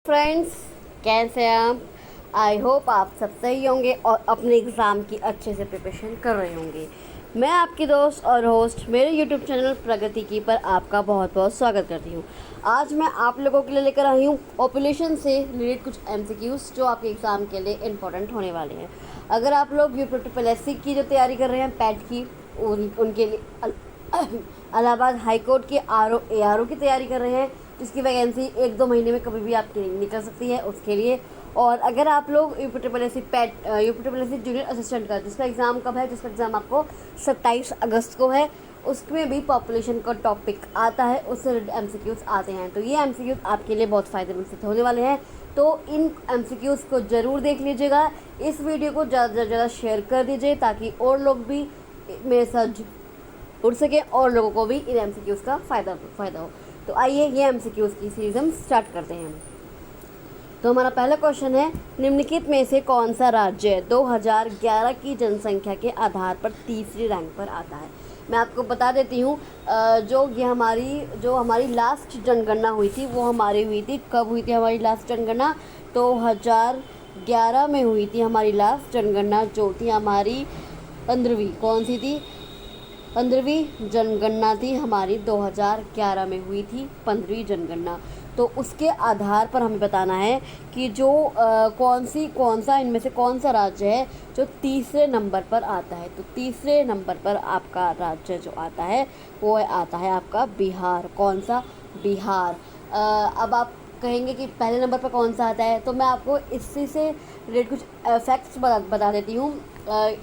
Friends, कैसे हैं आप? आई होप आप सब सही होंगे और अपने एग्ज़ाम की अच्छे से प्रिपरेशन कर रहे होंगे। मैं आपकी दोस्त और होस्ट मेरे यूट्यूब चैनल प्रगति की पर आपका बहुत बहुत स्वागत करती हूँ। आज मैं आप लोगों के लिए लेकर आई हूँ पॉपुलेशन से रिलेटेड कुछ एमसीक्यूज़ जो आपके एग्ज़ाम के लिए इम्पोर्टेंट होने वाले हैं। अगर आप लोग यूपीएससी की जो तैयारी कर रहे हैं पैट की, उनके लिए इलाहाबाद हाई कोर्ट के ARO की तैयारी कर रहे हैं जिसकी वैकेंसी 1-2 महीने में कभी भी आपकी निकल सकती है उसके लिए। और अगर आप लोग यूपीएससी जूनियर असिस्टेंट का जिसका एग्ज़ाम कब है, जिसका एग्ज़ाम आपको 27 अगस्त को है, उसमें भी पॉपुलेशन का टॉपिक आता है, उससे एमसीक्यूज़ आते हैं। तो ये एमसीक्यूज़ आपके लिए बहुत फ़ायदेमंद सिद्ध होने वाले हैं। तो इन एमसीक्यूज़ को ज़रूर देख लीजिएगा। इस वीडियो को ज़्यादा से ज़्यादा शेयर कर दीजिए ताकि और लोग भी मेरे साथ उड़ सके और लोगों को भी इन एमसीक्यूज़ का फ़ायदा हो। तो आइए ये एमसीक्यूज़ की सीरीज़ हम स्टार्ट करते हैं। तो हमारा पहला क्वेश्चन है, निम्नलिखित में से कौन सा राज्य 2011 की जनसंख्या के आधार पर तीसरी रैंक पर आता है? मैं आपको बता देती हूँ, जो हमारी लास्ट जनगणना हुई थी वो हमारी हुई थी, कब हुई थी हमारी लास्ट जनगणना? 2011 में हुई थी हमारी लास्ट जनगणना, जो थी हमारी 15वीं। कौन सी थी? 15वीं जनगणना थी हमारी, 2011 में हुई थी 15वीं जनगणना। तो उसके आधार पर हमें बताना है कि जो कौन सा इनमें से कौन सा राज्य है जो तीसरे नंबर पर आता है। तो तीसरे नंबर पर आपका राज्य जो आता है वो आता है आपका बिहार। कौन सा? बिहार। अब आप कहेंगे कि पहले नंबर पर कौन सा आता है, तो मैं आपको इसी से रिलेटेड कुछ फैक्ट्स बता देती हूँ,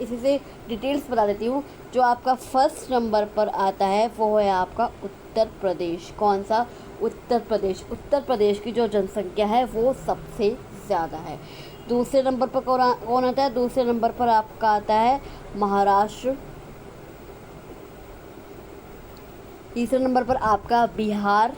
इसी से डिटेल्स बता देती हूँ। जो आपका फर्स्ट नंबर पर आता है वो है आपका उत्तर प्रदेश। कौन सा? उत्तर प्रदेश। उत्तर प्रदेश की जो जनसंख्या है वो सबसे ज़्यादा है। दूसरे नंबर पर कौन आता है? दूसरे नंबर पर आपका आता है महाराष्ट्र। तीसरे नंबर पर आपका बिहार।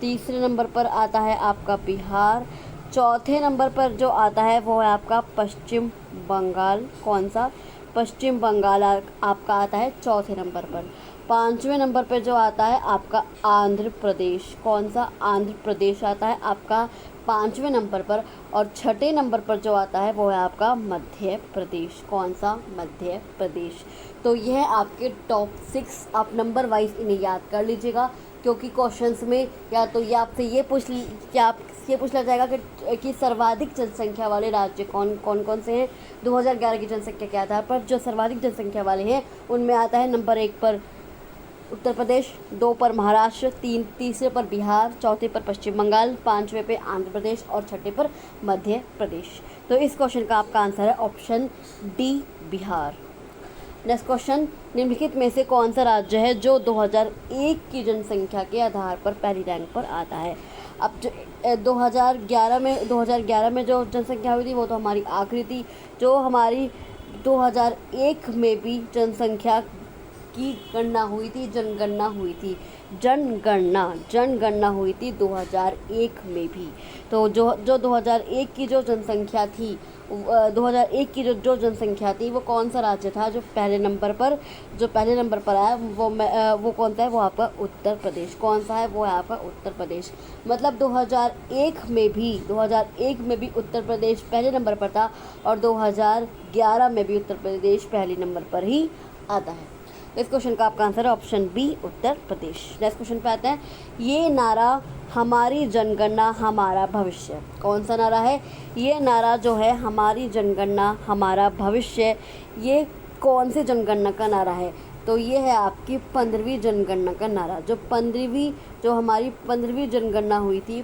तीसरे नंबर पर आता है आपका बिहार। चौथे नंबर पर जो आता है वो है आपका पश्चिम बंगाल। कौन सा? पश्चिम बंगाल आपका आता है चौथे नंबर पर। पाँचवें नंबर पर जो आता है आपका आंध्र प्रदेश। कौन सा? आंध्र प्रदेश आता है आपका पाँचवें नंबर पर। और छठे नंबर पर जो आता है वो है आपका मध्य प्रदेश। कौन सा? मध्य प्रदेश। तो यह आपके टॉप 6, आप नंबर वाइज इन्हें याद कर लीजिएगा, क्योंकि क्वेश्चंस में या तो ये आपसे ये पूछ लिया जाएगा कि सर्वाधिक जनसंख्या वाले राज्य कौन से हैं 2011 की जनसंख्या के आधार पर। जो सर्वाधिक जनसंख्या वाले हैं उनमें आता है नंबर 1 पर उत्तर प्रदेश, 2 पर महाराष्ट्र, तीसरे पर बिहार, चौथे पर पश्चिम बंगाल, पाँचवें पे आंध्र प्रदेश और छठे पर मध्य प्रदेश। तो इस क्वेश्चन का आपका आंसर है option D, Bihar. Next question, निम्नलिखित में से कौन सा राज्य है जो 2001 की जनसंख्या के आधार पर पहली रैंक पर आता है? अब जो 2011 में जो जनसंख्या हुई थी वो तो हमारी आखिरी थी। जो हमारी 2001 में भी जनसंख्या की जनगणना हुई थी 2001 में भी। तो जो 2001 की जो जनसंख्या थी, 2001 की जो जनसंख्या थी वो कौन सा राज्य था जो पहले नंबर पर आया? वो कौन सा है? वो आपका उत्तर प्रदेश। कौन सा है? वो है आपका उत्तर प्रदेश। मतलब 2001 में भी उत्तर प्रदेश पहले नंबर पर था और 2011 में भी उत्तर प्रदेश पहले नंबर पर ही आता है। इस क्वेश्चन का आपका आंसर है option B, Uttar Pradesh. Next question पे आते हैं, ये नारा हमारी जनगणना हमारा भविष्य। कौन सा नारा है? ये नारा जो है हमारी जनगणना हमारा भविष्य, ये कौन से जनगणना का नारा है? तो ये है आपकी 15वीं जनगणना का नारा। जो हमारी 15वीं जनगणना हुई थी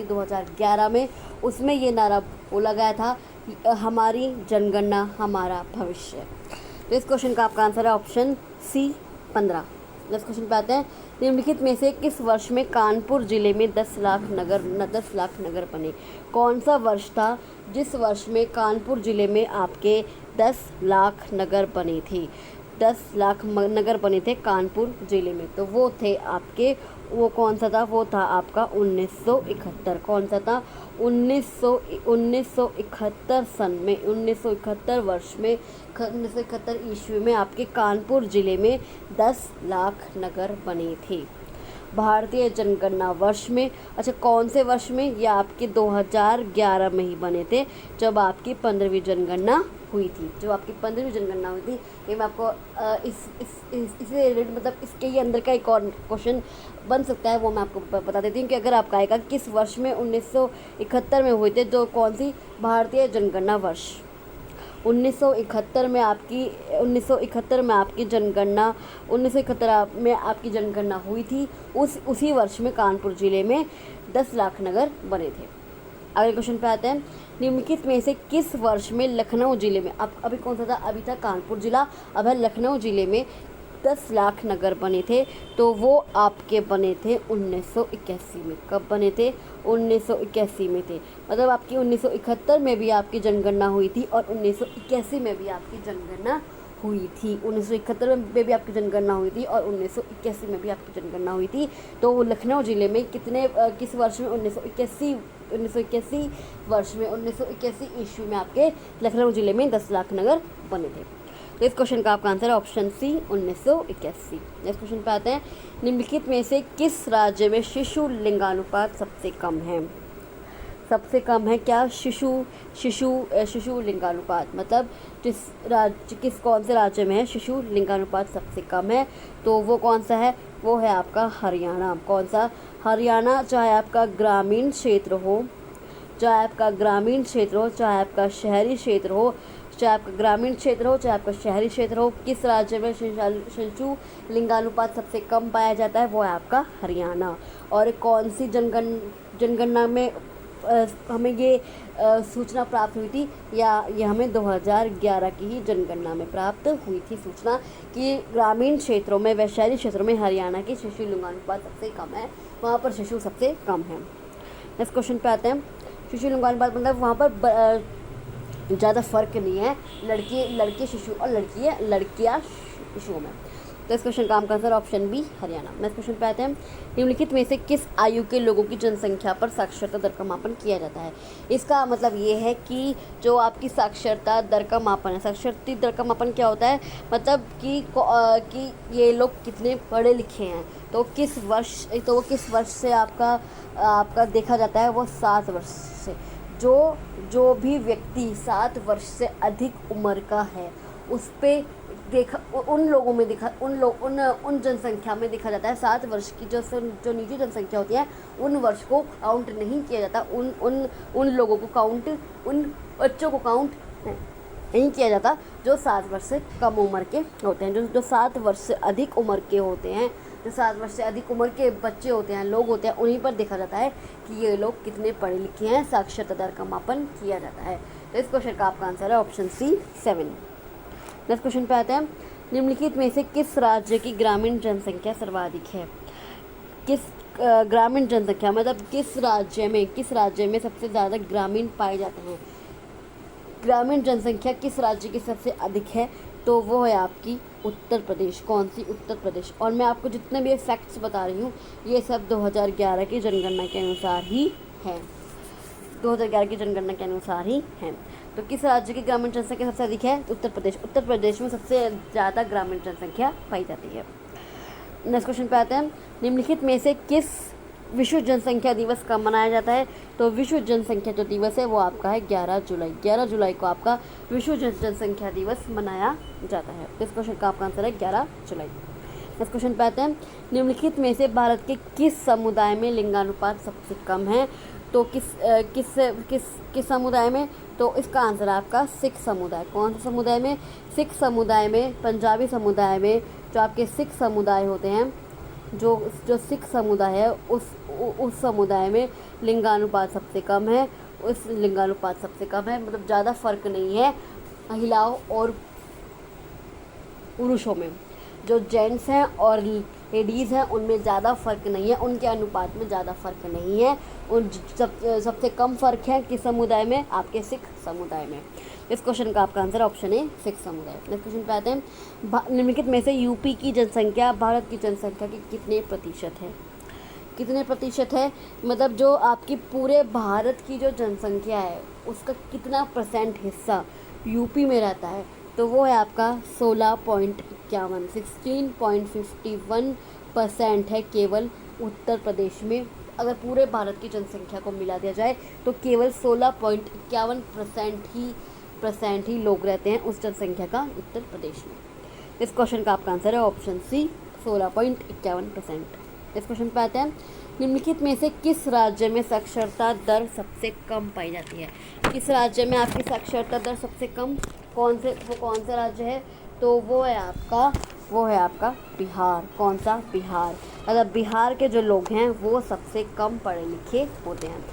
2011 में, उसमें ये नारा बोला गया था, हमारी जनगणना हमारा भविष्य। तो इस क्वेश्चन का आपका आंसर है ऑप्शन सी, 15। नेक्स्ट क्वेश्चन पे आते हैं, निम्नलिखित में से किस वर्ष में कानपुर जिले में 10 लाख नगर बने? कौन सा वर्ष था जिस वर्ष में कानपुर जिले में आपके 10 लाख नगर बने थे? 10 लाख नगर बने थे कानपुर जिले में। तो वो थे आपके, वो कौन सा था? वो था आपका 1971। कौन सा था? 1971 सन में, 1971 वर्ष में, 1971 ईस्वी में आपके कानपुर ज़िले में 10 लाख नगर बने थे। भारतीय जनगणना वर्ष में, अच्छा कौन से वर्ष में, ये आपके 2011 में ही बने थे, जब आपकी 15वीं जनगणना हुई थी। जो आपकी 15वीं जनगणना हुई थी, ये मैं आपको इससे रिलेटेड मतलब इसके ही अंदर का एक और क्वेश्चन बन सकता है, वो मैं आपको बता देती हूँ कि अगर आपका आएगा किस वर्ष में 1971 में हुए थे, जो कौन सी भारतीय जनगणना वर्ष। 1971 में आपकी 1971 में आपकी जनगणना 1971 में आपकी जनगणना हुई थी। उसी वर्ष में कानपुर ज़िले में 10 लाख नगर बने थे। अगले क्वेश्चन पे आते हैं, निम्नलिखित में से किस वर्ष में लखनऊ ज़िले में, अब अभी कौन सा था, अभी था कानपुर ज़िला, अब है लखनऊ ज़िले में 10 लाख नगर बने थे, तो वो आपके बने थे 1981 में। कब बने थे? 1981 में थे। मतलब आपकी 1971 में भी आपकी जनगणना हुई थी और 1981 में भी आपकी जनगणना हुई थी। 1971 में भी आपकी जनगणना हुई थी और 1981 में भी आपकी जनगणना हुई थी। तो लखनऊ ज़िले में किस वर्ष में 1981 वर्ष में 1981 ईस्वी में आपके लखनऊ ज़िले में 10 लाख नगर बने थे। तो इस क्वेश्चन का आपका आंसर है ऑप्शन सी 1981। नेक्स्ट क्वेश्चन पे आते हैं, निम्नलिखित में से किस राज्य में शिशु लिंगानुपात सबसे कम है? सबसे कम है क्या? शिशु लिंगानुपात, मतलब कौन से राज्य में है शिशु लिंगानुपात सबसे कम है? तो वो कौन सा है? वो है आपका हरियाणा। कौन सा? हरियाणा। चाहे आपका ग्रामीण क्षेत्र हो, चाहे आपका ग्रामीण क्षेत्र हो, चाहे आपका शहरी क्षेत्र हो, चाहे आपका ग्रामीण क्षेत्र हो, चाहे आपका शहरी क्षेत्र हो, किस राज्य में शिशु लिंगानुपात सबसे कम पाया जाता है? वो है आपका हरियाणा। और कौन सी जनगणना में हमें ये सूचना प्राप्त हुई थी, या ये हमें 2011 की ही जनगणना में प्राप्त हुई थी सूचना कि ग्रामीण क्षेत्रों में व शहरी क्षेत्रों में हरियाणा की शिशु लिंगानुपात सबसे कम है, वहाँ पर शिशु सबसे कम है। नेक्स्ट क्वेश्चन पे आते हैं, शिशु लिंगानुपात मतलब वहाँ पर ज़्यादा फर्क नहीं है लड़के शिशु और लड़कियाँ शिशुओं में। तो इस क्वेश्चन का answer option B Haryana. Next question पे आते हैं, निम्नलिखित में से किस आयु के लोगों की जनसंख्या पर साक्षरता दर का मापन किया जाता है? इसका मतलब ये है कि जो आपकी साक्षरता दर का मापन है, साक्षरता दर का मापन क्या होता है, मतलब कि ये लोग कितने पढ़े लिखे हैं। तो वो किस वर्ष से आपका देखा जाता है? वो 7 वर्ष से। जो भी व्यक्ति 7 वर्ष से अधिक उम्र का है, उस पे उन जनसंख्या में देखा जाता है। 7 वर्ष की जो निजी जनसंख्या होती है, उन वर्ष को काउंट नहीं किया जाता, उन लोगों को काउंट, उन बच्चों को काउंट नहीं किया जाता जो 7 वर्ष से कम उम्र के होते हैं। जो 7 वर्ष से अधिक उम्र के होते हैं, जो 7 वर्ष से अधिक उम्र के बच्चे होते हैं, लोग होते हैं, उन्हीं पर देखा जाता है कि ये लोग कितने पढ़े लिखे हैं, साक्षरता दर का मापन किया जाता है। तो इस क्वेश्चन का आपका आंसर है ऑप्शन सी 7। नेक्स्ट क्वेश्चन पे आते हैं, निम्नलिखित में से किस राज्य की ग्रामीण जनसंख्या सर्वाधिक है? ग्रामीण जनसंख्या मतलब किस राज्य में सबसे ज़्यादा ग्रामीण पाए जाते हैं? ग्रामीण जनसंख्या किस राज्य की सबसे अधिक है? तो वो है आपकी उत्तर प्रदेश। कौन सी? उत्तर प्रदेश। और मैं आपको जितने भी फैक्ट्स बता रही हूँ, ये सब 2011 की जनगणना के अनुसार ही है, 2011 की जनगणना के अनुसार ही हैं। तो किस राज्य की ग्रामीण जनसंख्या सबसे अधिक है? उत्तर प्रदेश। उत्तर प्रदेश में सबसे ज़्यादा ग्रामीण जनसंख्या पाई जाती है। नेक्स्ट क्वेश्चन पे आते हैं, निम्नलिखित में से किस विश्व जनसंख्या दिवस कब मनाया जाता है? तो विश्व जनसंख्या जो दिवस है वो आपका है 11 जुलाई। 11 जुलाई को आपका विश्व जनसंख्या दिवस मनाया जाता है। तो इस क्वेश्चन का आपका आंसर है 11 जुलाई। नेक्स्ट क्वेश्चन पे आते हैं, निम्नलिखित में से भारत के किस समुदाय में लिंगानुपात सबसे कम है? तो किस समुदाय में? तो इसका आंसर है आपका सिख समुदाय। कौन से समुदाय में? सिख समुदाय में, पंजाबी समुदाय में। जो आपके सिख समुदाय होते हैं, जो सिख समुदाय है, उस समुदाय में लिंगानुपात सबसे कम है। मतलब ज़्यादा फर्क नहीं है महिलाओं और पुरुषों में। जो जेंट्स हैं और लेडीज़ हैं उनमें ज़्यादा फ़र्क नहीं है, उनके अनुपात में ज़्यादा फ़र्क नहीं है। उन सबसे कम फ़र्क है किस समुदाय में? आपके सिख समुदाय में। इस क्वेश्चन का आपका आंसर ऑप्शन है सिख समुदाय। नेक्स्ट क्वेश्चन पे आते हैं, निम्नलिखित में से यूपी की जनसंख्या भारत की जनसंख्या के कितने प्रतिशत है? कितने प्रतिशत है मतलब जो आपकी पूरे भारत की जो जनसंख्या है उसका कितना % हिस्सा यूपी में रहता है? तो वो है आपका 16.51 16.51% है केवल उत्तर प्रदेश में अगर पूरे भारत की जनसंख्या को मिला दिया जाए तो केवल 16.51% ही लोग रहते हैं उस जनसंख्या का उत्तर प्रदेश में। इस क्वेश्चन का आपका आंसर है ऑप्शन सी 16.51%। इस क्वेश्चन पे आते हैं, निम्नलिखित में से किस राज्य में साक्षरता दर सबसे कम पाई जाती है? किस राज्य में आपकी साक्षरता दर सबसे कम, कौन सा राज्य है? तो वो है आपका बिहार। कौन सा? बिहार। मतलब बिहार के जो लोग हैं वो सबसे कम पढ़े लिखे होते हैं।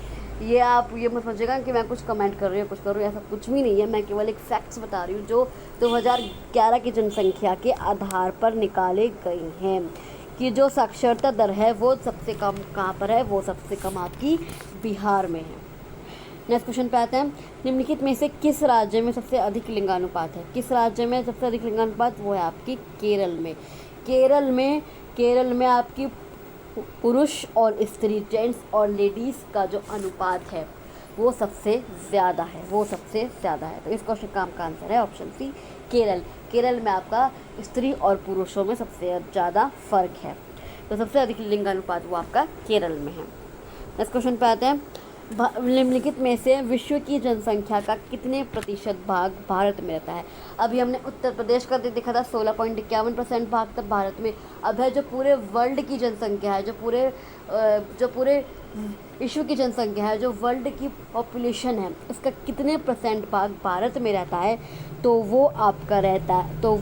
ये आप ये मत समझिएगा कि मैं कुछ कमेंट कर रही हूँ, कुछ कर रही हूँ, ऐसा कुछ भी नहीं है। मैं केवल एक फैक्ट्स बता रही हूँ जो 2011 की जनसंख्या के आधार पर निकाले गए हैं कि जो साक्षरता दर है वो सबसे कम कहाँ पर है? वो सबसे कम आपकी बिहार में है। नेक्स्ट क्वेश्चन पे आते हैं, निम्नलिखित में से किस राज्य में सबसे अधिक लिंगानुपात है? किस राज्य में सबसे अधिक लिंगानुपात? वो है आपकी केरल में। केरल में आपकी पुरुष और स्त्री, जेंट्स और लेडीज़ का जो अनुपात है वो सबसे ज़्यादा है, तो इस क्वेश्चन का आपका आंसर है ऑप्शन सी केरल में आपका स्त्री और पुरुषों में सबसे ज़्यादा फर्क है, तो सबसे अधिक लिंगानुपात वो आपका केरल में है। नेक्स्ट क्वेश्चन पे आते हैं, निम्नलिखित में से विश्व की जनसंख्या का कितने प्रतिशत भाग भारत में रहता है? अभी हमने उत्तर प्रदेश का देखा था 16.51% भाग तब भारत में। अब है जो पूरे वर्ल्ड की जनसंख्या है, जो पूरे विश्व की जनसंख्या है, जो वर्ल्ड की पॉपुलेशन है, उसका कितने % भाग भारत में रहता है? तो वो आपका रहता है तो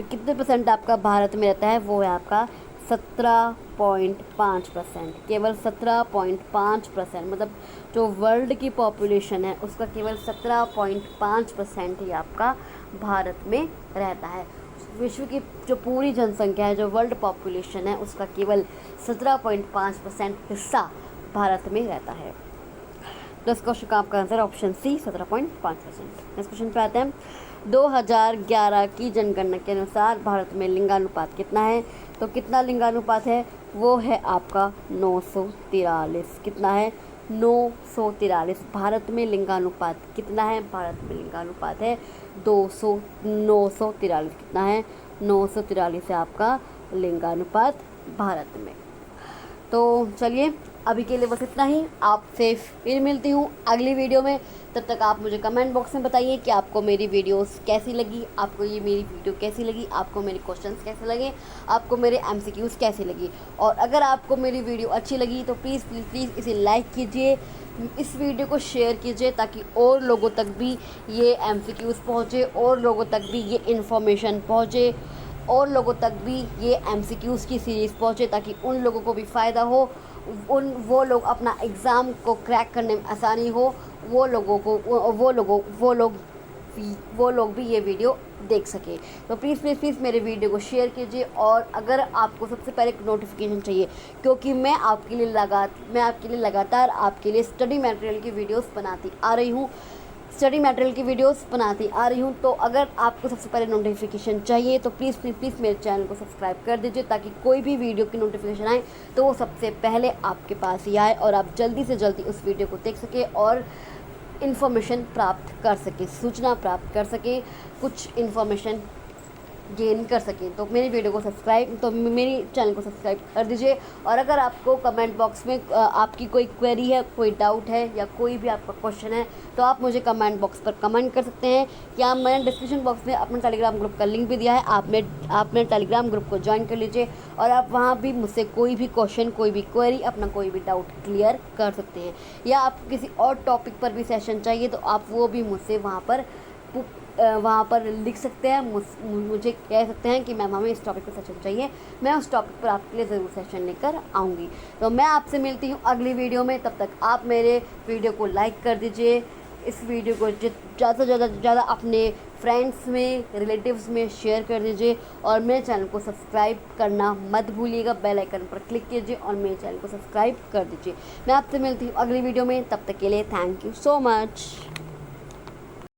कितने % आपका भारत में रहता है? वो है आपका 17.5%, केवल 17.5%। मतलब जो वर्ल्ड की पॉपुलेशन है उसका केवल 17.5% ही आपका भारत में रहता है। विश्व की जो पूरी जनसंख्या है, जो वर्ल्ड पॉपुलेशन है, उसका केवल 17.5% हिस्सा भारत में रहता है। तो इस क्वेश्चन का आपका आंसर ऑप्शन सी 17.5%। इस क्वेश्चन पे आते हैं, 2011 की जनगणना के अनुसार भारत में लिंगानुपात कितना है? तो कितना लिंगानुपात है? वो है आपका 943। कितना है? 943। भारत में लिंगानुपात कितना है? भारत में लिंगानुपात है 943। कितना है? 943 है आपका लिंगानुपात भारत में। तो चलिए अभी के लिए बस इतना ही। आपसे फिर मिलती हूँ अगली वीडियो में। तब तक आप मुझे कमेंट बॉक्स में बताइए कि आपको मेरी वीडियोस कैसी लगी, आपको ये मेरी वीडियो कैसी लगी, आपको मेरे क्वेश्चंस कैसे लगे, आपको मेरे MCQs कैसे लगी। और अगर आपको मेरी वीडियो अच्छी लगी तो प्लीज़ इसे लाइक कीजिए, इस वीडियो को शेयर कीजिए ताकि और लोगों तक भी ये MCQs पहुँचे, और लोगों तक भी ये इन्फॉर्मेशन पहुँचे, और लोगों तक भी ये MCQs की सीरीज़ पहुँचे, ताकि उन लोगों को भी फ़ायदा हो, वो लोग अपना एग्ज़ाम को क्रैक करने में आसानी हो, वो लोग भी ये वीडियो देख सके। तो प्लीज़ मेरे वीडियो को शेयर कीजिए। और अगर आपको सबसे पहले नोटिफिकेशन चाहिए, क्योंकि मैं आपके लिए लगातार आपके लिए स्टडी मटेरियल की वीडियोस बनाती आ रही हूँ, तो अगर आपको सबसे पहले नोटिफिकेशन चाहिए तो प्लीज़ मेरे चैनल को सब्सक्राइब कर दीजिए, ताकि कोई भी वीडियो की नोटिफिकेशन आए तो वो सबसे पहले आपके पास ही आए और आप जल्दी से जल्दी उस वीडियो को देख सकें और इन्फॉर्मेशन प्राप्त कर सकें, सूचना प्राप्त कर सकें, कुछ इन्फॉर्मेशन गेन कर सकें। तो मेरी चैनल को सब्सक्राइब कर दीजिए। और अगर आपको कमेंट बॉक्स में आपकी कोई क्वेरी है, कोई डाउट है, या कोई भी आपका क्वेश्चन है, तो आप मुझे कमेंट बॉक्स पर कमेंट कर सकते हैं, या मैंने डिस्क्रिप्शन बॉक्स में अपने टेलीग्राम ग्रुप का लिंक भी दिया है, आप मेरे टेलीग्राम ग्रुप को ज्वाइन कर लीजिए और आप वहाँ भी मुझसे कोई भी क्वेश्चन, कोई भी क्वेरी, अपना कोई भी डाउट क्लियर कर सकते हैं। या आपको किसी और टॉपिक पर भी सेशन चाहिए तो आप वो भी मुझसे वहाँ पर लिख सकते हैं, मुझे कह सकते हैं कि मैम हमें इस टॉपिक पर सेशन चाहिए, मैं उस टॉपिक पर आपके लिए ज़रूर सेशन लेकर आऊँगी। तो मैं आपसे मिलती हूँ अगली वीडियो में, तब तक आप मेरे वीडियो को लाइक कर दीजिए, इस वीडियो को ज़्यादा से ज़्यादा अपने फ्रेंड्स में, रिलेटिव्स में शेयर कर दीजिए, और मेरे चैनल को सब्सक्राइब करना मत भूलिएगा, बेल आइकन पर क्लिक कीजिए और मेरे चैनल को सब्सक्राइब कर दीजिए। मैं आपसे मिलती हूँ अगली वीडियो में, तब तक के लिए थैंक यू सो मच।